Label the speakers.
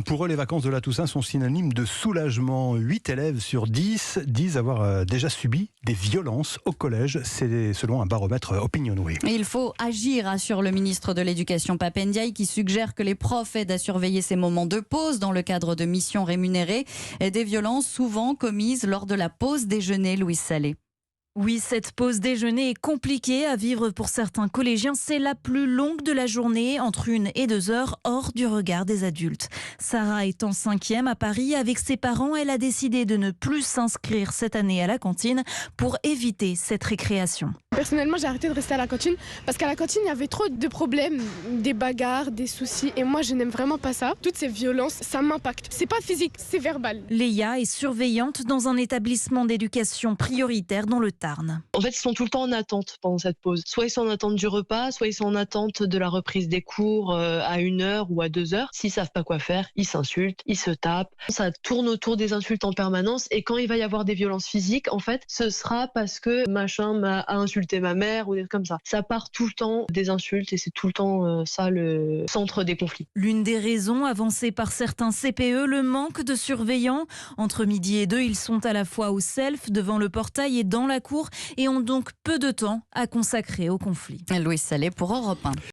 Speaker 1: Pour eux, les vacances de la Toussaint sont synonymes de soulagement. 8 élèves sur 10 disent avoir déjà subi des violences au collège. C'est selon un baromètre Opinionway.
Speaker 2: Il faut agir, assure le ministre de l'Éducation Pape Ndiaye, qui suggère que les profs aident à surveiller ces moments de pause dans le cadre de missions rémunérées et des violences souvent commises lors de la pause déjeuner. Louise Salé.
Speaker 3: Oui, cette pause déjeuner est compliquée à vivre pour certains collégiens. C'est la plus longue de la journée, entre 1 et 2 heures, hors du regard des adultes. Sarah est en 5e à Paris. Avec ses parents, elle a décidé de ne plus s'inscrire cette année à la cantine pour éviter cette récréation.
Speaker 4: Personnellement, j'ai arrêté de rester à la cantine parce qu'à la cantine, il y avait trop de problèmes, des bagarres, des soucis. Et moi, je n'aime vraiment pas ça. Toutes ces violences, ça m'impacte. C'est pas physique, c'est verbal.
Speaker 3: Léa est surveillante dans un établissement d'éducation prioritaire dans le Tarn.
Speaker 5: En fait, ils sont tout le temps en attente pendant cette pause. Soit ils sont en attente du repas, soit ils sont en attente de la reprise des cours à 1 heure ou à 2 heures. S'ils savent pas quoi faire, ils s'insultent, ils se tapent. Ça tourne autour des insultes en permanence. Et quand il va y avoir des violences physiques, en fait, ce sera parce que machin m'a insulté ma mère ou des trucs comme ça. Ça part tout le temps des insultes et c'est tout le temps ça le centre des conflits.
Speaker 3: L'une des raisons avancées par certains CPE, le manque de surveillants. Entre midi et 2, ils sont à la fois au self, devant le portail et dans la cour et ont donc peu de temps à consacrer au conflit.
Speaker 2: Louise Salé pour Europe 1.